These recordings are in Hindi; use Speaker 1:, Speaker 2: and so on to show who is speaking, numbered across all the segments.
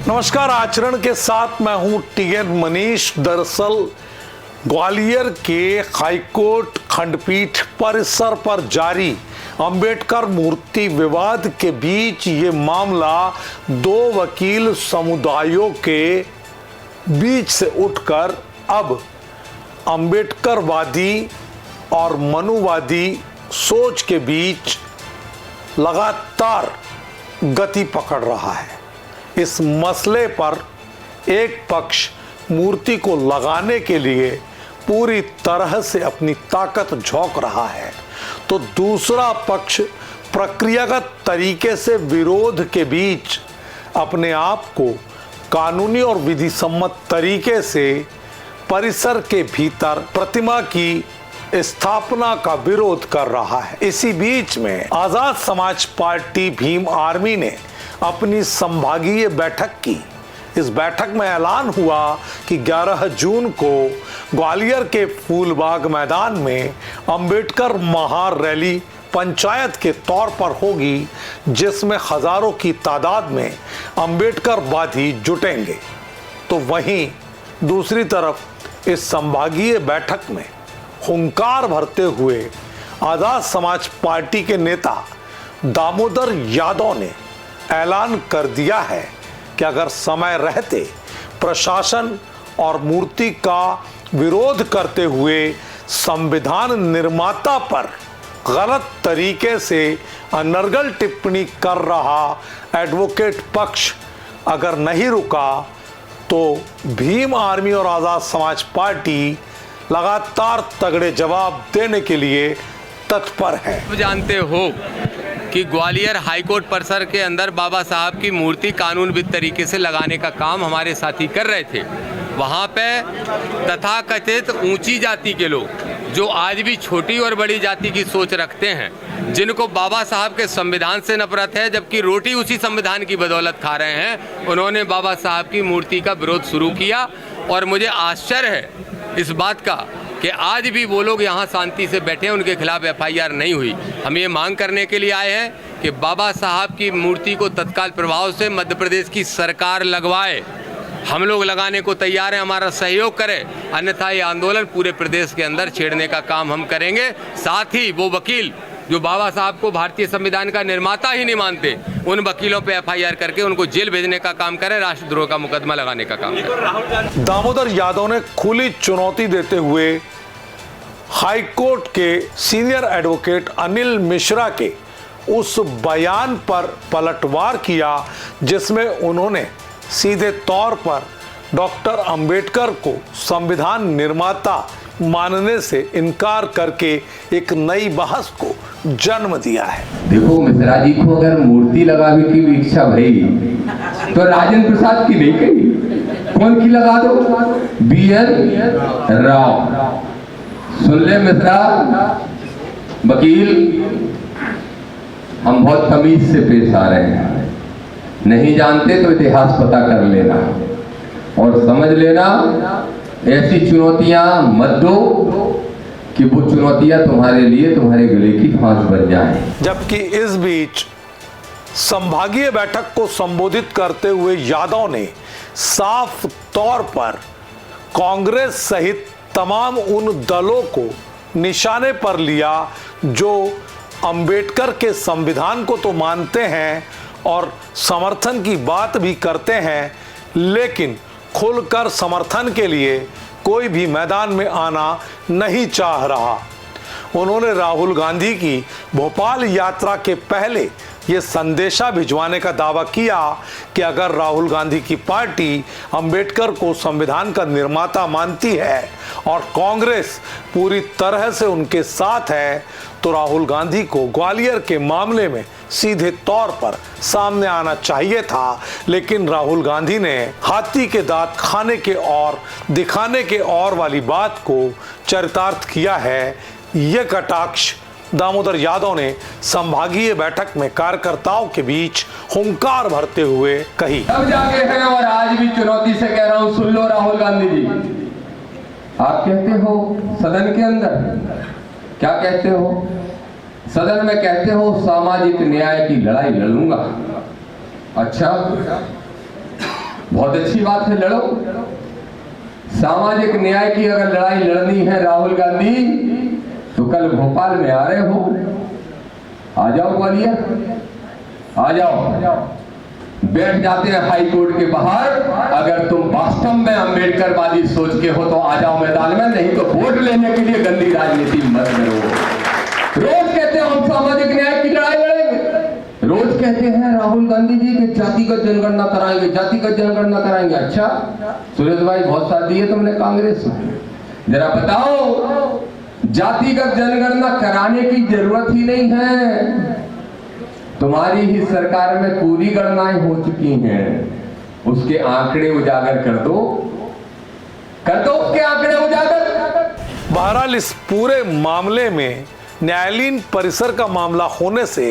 Speaker 1: नमस्कार, आचरण के साथ मैं हूं टीएन मनीष। दरअसल ग्वालियर के हाईकोर्ट खंडपीठ परिसर पर जारी अंबेडकर मूर्ति विवाद के बीच ये मामला दो वकील समुदायों के बीच से उठकर अब अंबेडकरवादी और मनुवादी सोच के बीच लगातार गति पकड़ रहा है। इस मसले पर एक पक्ष मूर्ति को लगाने के लिए पूरी तरह से अपनी ताकत झोंक रहा है, तो दूसरा पक्ष प्रक्रियागत तरीके से विरोध के बीच अपने आप को कानूनी और विधि सम्मत तरीके से परिसर के भीतर प्रतिमा की स्थापना का विरोध कर रहा है। इसी बीच में आजाद समाज पार्टी भीम आर्मी ने अपनी संभागीय बैठक की। इस बैठक में ऐलान हुआ कि 11 जून को ग्वालियर के फूलबाग मैदान में अंबेडकर महार रैली पंचायत के तौर पर होगी, जिसमें हजारों की तादाद में अंबेडकरवादी जुटेंगे। तो वहीं दूसरी तरफ इस संभागीय बैठक में हुंकार भरते हुए आजाद समाज पार्टी के नेता दामोदर यादव ने ऐलान कर दिया है कि अगर समय रहते प्रशासन और मूर्ति का विरोध करते हुए संविधान निर्माता पर गलत तरीके से अनर्गल टिप्पणी कर रहा एडवोकेट पक्ष अगर नहीं रुका तो भीम आर्मी और आजाद समाज पार्टी लगातार तगड़े जवाब देने के लिए तत्पर है।
Speaker 2: आप जानते हो कि ग्वालियर हाईकोर्ट परिसर के अंदर बाबा साहब की मूर्ति कानूनविद तरीके से लगाने का काम हमारे साथी कर रहे थे। वहाँ पे तथाकथित ऊंची जाति के लोग जो आज भी छोटी और बड़ी जाति की सोच रखते हैं, जिनको बाबा साहब के संविधान से नफरत है, जबकि रोटी उसी संविधान की बदौलत खा रहे हैं, उन्होंने बाबा साहब की मूर्ति का विरोध शुरू किया। और मुझे आश्चर्य है इस बात का कि आज भी वो लोग यहाँ शांति से बैठे हैं, उनके खिलाफ FIR नहीं हुई। हम ये मांग करने के लिए आए हैं कि बाबा साहब की मूर्ति को तत्काल प्रभाव से मध्य प्रदेश की सरकार लगवाए। हम लोग लगाने को तैयार हैं, हमारा सहयोग करें, अन्यथा ये आंदोलन पूरे प्रदेश के अंदर छेड़ने का काम हम करेंगे। साथ ही वो वकील जो बाबा साहब को भारतीय संविधान का निर्माता ही नहीं मानते, उन वकीलों पे FIR करके उनको जेल भेजने का काम करें, राष्ट्रद्रोह का मुकदमा लगाने का काम करें।
Speaker 1: दामोदर यादव ने खुली चुनौती देते हुए हाईकोर्ट के सीनियर एडवोकेट अनिल मिश्रा के उस बयान पर पलटवार किया, जिसमें उन्होंने सीधे तौर पर डॉक्टर अंबेडकर को संविधान निर्माता मानने से इनकार करके एक नई बहस को जन्म दिया है।
Speaker 3: देखो, मिश्रा जी को अगर मूर्ति लगाने की भी इच्छा भई तो राजेंद्र प्रसाद की नहीं कही, कौन की लगा दो? BN राव। सुन ले मिश्रा वकील, हम बहुत तमीज से पेश आ रहे हैं। नहीं जानते तो इतिहास पता कर लेना और समझ लेना, ऐसी चुनौतियां मत दो कि वो चुनौतियां तुम्हारे लिए तुम्हारे गले की फांस बन जाए।
Speaker 1: जबकि इस बीच संभागीय बैठक को संबोधित करते हुए यादव ने साफ तौर पर कांग्रेस सहित तमाम उन दलों को निशाने पर लिया जो अंबेडकर के संविधान को तो मानते हैं और समर्थन की बात भी करते हैं, लेकिन खुलकर समर्थन के लिए कोई भी मैदान में आना नहीं चाह रहा। उन्होंने राहुल गांधी की भोपाल यात्रा के पहले ये संदेशा भिजवाने का दावा किया कि अगर राहुल गांधी की पार्टी अंबेडकर को संविधान का निर्माता मानती है और कांग्रेस पूरी तरह से उनके साथ है, तो राहुल गांधी को ग्वालियर के मामले में सीधे तौर पर सामने आना चाहिए था। लेकिन राहुल गांधी ने हाथी के दांत खाने के और दिखाने के और वाली बात को चरितार्थ किया है। यह कटाक्ष दामोदर यादव ने संभागीय बैठक में कार्यकर्ताओं के बीच हुंकार भरते हुए कही।
Speaker 3: अब जाके है और आज भी चुनौती से कह रहा हूं, सुन लो राहुल गांधी जी, आप कहते हो सदन के अंदर, क्या कहते हो? सदन में कहते हो सामाजिक न्याय की लड़ाई लड़ूंगा। अच्छा, बहुत अच्छी बात है, लड़ो। सामाजिक न्याय की अगर लड़ाई लड़नी है राहुल गांधी, तो कल भोपाल में आ रहे हो, आ जाओ ग्वालियर, आ जाओ, बैठ जाते हैं हाई कोर्ट के बाहर। अगर तुम वास्तव में अम्बेडकरवादी सोच के हो तो आ जाओ मैदान में, नहीं तो वोट लेने के लिए गंदी राजनीति मत करो। रोज कहते हैं हम सामाजिक न्याय की लड़ाई लड़ेंगे, रोज कहते हैं राहुल गांधी जी कि जातिगत जनगणना कराएंगे, जातिगत जनगणना कराएंगे। अच्छा सुरेश भाई, बहुत साथ दिए तुमने कांग्रेस में, जरा बताओ, जातिगत जनगणना कराने की जरूरत ही नहीं है। तुम्हारी ही सरकार में पूरी गणनाएं हो चुकी हैं, उसके आंकड़े उजागर कर दो उसके आंकड़े उजागर।
Speaker 1: बहरहाल इस पूरे मामले में न्यायालयीन परिसर का मामला होने से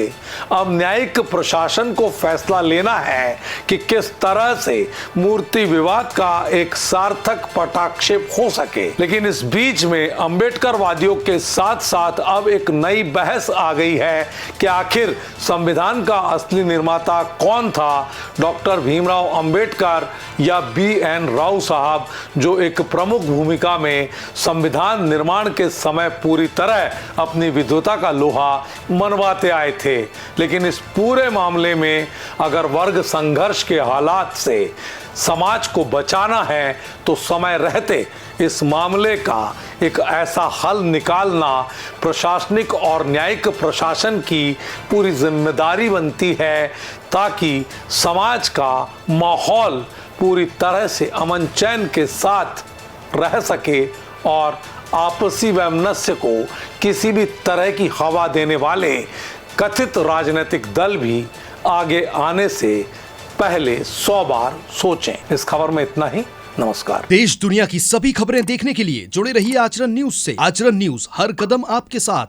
Speaker 1: अब न्यायिक प्रशासन को फैसला लेना है कि किस तरह से मूर्ति विवाद का एक सार्थक पटाक्षेप हो सके। लेकिन इस बीच में अम्बेडकरवादियों के साथ साथ अब एक नई बहस आ गई है कि आखिर संविधान का असली निर्माता कौन था, डॉक्टर भीमराव अंबेडकर या BN राव साहब, जो एक प्रमुख भूमिका में संविधान निर्माण के समय पूरी तरह अपनी विद्वता का लोहा मनवाते आए थे। लेकिन इस पूरे मामले में अगर वर्ग संघर्ष के हालात से समाज को बचाना है तो समय रहते इस मामले का एक ऐसा हल निकालना प्रशासनिक और न्यायिक प्रशासन की पूरी जिम्मेदारी बनती है, ताकि समाज का माहौल पूरी तरह से अमन चैन के साथ रह सके और आपसी वैमनस्य को किसी भी तरह की हवा देने वाले कथित राजनीतिक दल भी आगे आने से पहले 100 बार सोचें। इस खबर में इतना ही। नमस्कार।
Speaker 4: देश दुनिया की सभी खबरें देखने के लिए जुड़े रहिए आचरण न्यूज से। आचरण न्यूज, हर कदम आपके साथ।